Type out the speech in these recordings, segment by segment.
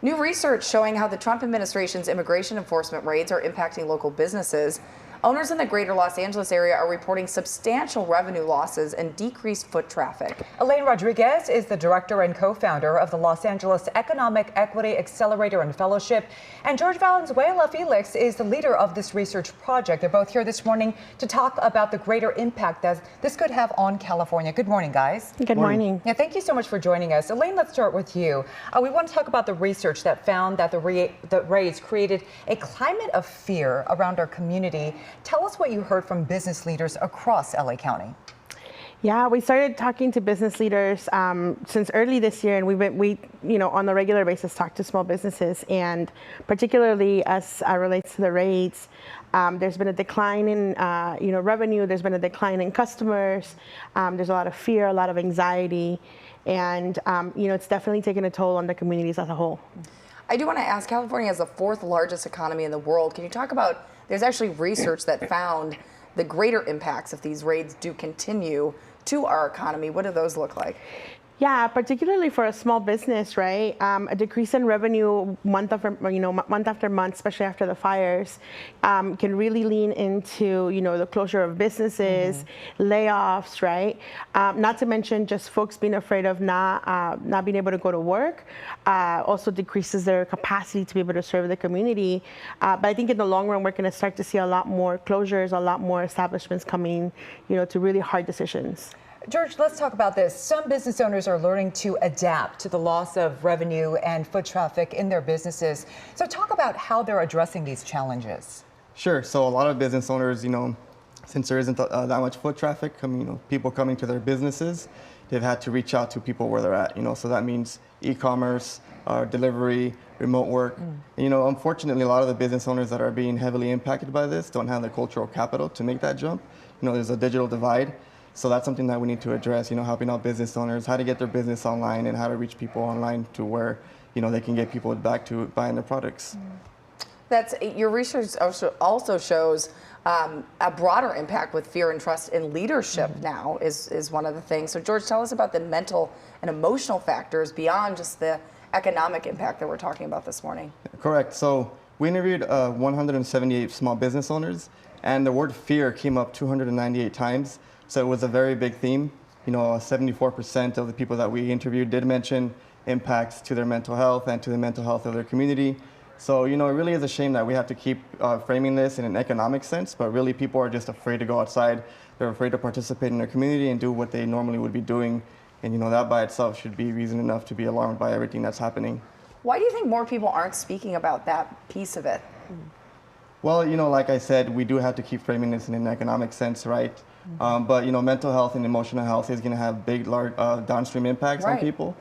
New research showing how the Trump administration's immigration enforcement raids are impacting local businesses. Owners in the greater Los Angeles area are reporting substantial revenue losses and decreased foot traffic. Elianne Rodriguez is the director and co-founder of the Los Angeles Economic Equity Accelerator and Fellowship. And George Valenzuela Felix is the leader of this research project. They're both here this morning to talk about the greater impact that this could have on California. Good morning, guys. Good morning. Yeah, thank you so much for joining us. Elianne, let's start with you. We want to talk about the research that found that the raids created a climate of fear around our community. Tell us what you heard from business leaders across LA County. Yeah, we started talking to business leaders since early this year, and we on a regular basis talk to small businesses, and particularly as relates to the raids. There's been a decline in revenue. There's been a decline in customers. There's a lot of fear, a lot of anxiety, and it's definitely taken a toll on the communities as a whole. I do want to ask, California has the 4th largest economy in the world. Can you talk about, there's actually research that found the greater impacts if these raids do continue to our economy. What do those look like? Yeah, particularly for a small business, right? A decrease in revenue month after month, especially after the fires, can really lean into the closure of businesses, layoffs, right? Not to mention just folks being afraid of not being able to go to work. Also decreases their capacity to be able to serve the community. But I think in the long run, we're going to start to see a lot more closures, a lot more establishments coming, to really hard decisions. George, let's talk about this. Some business owners are learning to adapt to the loss of revenue and foot traffic in their businesses. So talk about how they're addressing these challenges. Sure. So a lot of business owners, since there isn't that much foot traffic, people coming to their businesses, they've had to reach out to people where they're at. So that means e-commerce, delivery, remote work. And, unfortunately, a lot of the business owners that are being heavily impacted by this don't have the cultural capital to make that jump. There's a digital divide. So that's something that we need to address, helping out business owners, how to get their business online and how to reach people online to where, they can get people back to buying their products. Your research also shows a broader impact with fear and trust in leadership now is one of the things. So George, tell us about the mental and emotional factors beyond just the economic impact that we're talking about this morning. Correct. So we interviewed 178 small business owners, and the word fear came up 298 times. So it was a very big theme. 74% of the people that we interviewed did mention impacts to their mental health and to the mental health of their community. So, it really is a shame that we have to keep framing this in an economic sense, but really people are just afraid to go outside. They're afraid to participate in their community and do what they normally would be doing. And, that by itself should be reason enough to be alarmed by everything that's happening. Why do you think more people aren't speaking about that piece of it? Well, like I said, we do have to keep framing this in an economic sense, right? But mental health and emotional health is going to have big, large downstream impacts on people.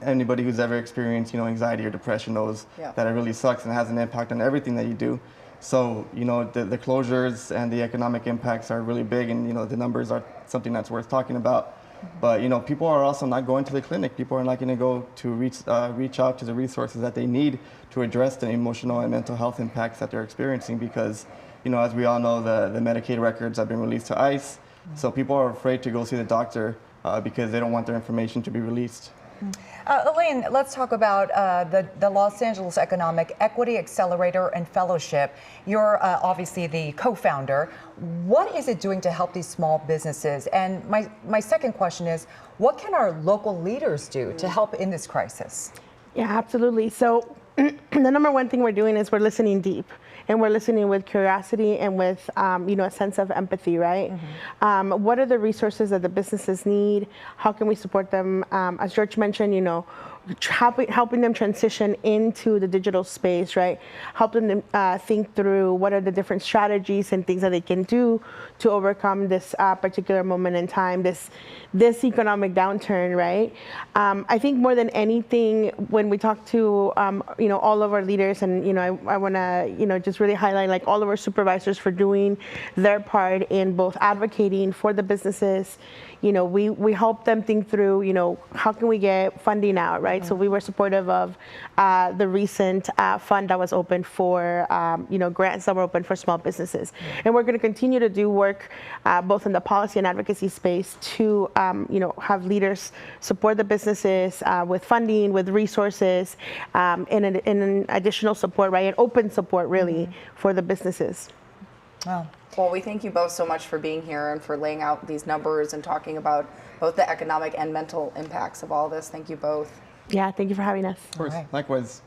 Anybody who's ever experienced anxiety or depression knows that it really sucks and has an impact on everything that you do. So the closures and the economic impacts are really big, and the numbers are something that's worth talking about. But people are also not going to the clinic. People are not going to go to reach out to the resources that they need to address the emotional and mental health impacts that they're experiencing because. As we all know, the Medicaid records have been released to ICE. So people are afraid to go see the doctor because they don't want their information to be released. Elianne, let's talk about the Los Angeles Economic Equity Accelerator and Fellowship. You're obviously the co-founder. What is it doing to help these small businesses? And my second question is, what can our local leaders do to help in this crisis? Yeah, absolutely. So the number one thing we're doing is we're listening deep. And we're listening with curiosity and with, a sense of empathy, right? What are the resources that the businesses need? How can we support them? As George mentioned, helping them transition into the digital space, right? Helping them think through what are the different strategies and things that they can do to overcome this particular moment in time, this economic downturn, right? I think more than anything, when we talk to all of our leaders, and I want to just really highlight like all of our supervisors for doing their part in both advocating for the businesses. We help them think through, how can we get funding out, right? right? So we were supportive of the recent fund that was open for, grants that were open for small businesses. And we're going to continue to do work both in the policy and advocacy space to, have leaders support the businesses with funding, with resources, and an additional support, right? And open support, really, for the businesses. Wow. Well, we thank you both so much for being here and for laying out these numbers and talking about both the economic and mental impacts of all this. Thank you both. Yeah, thank you for having us. Of course, All right. likewise.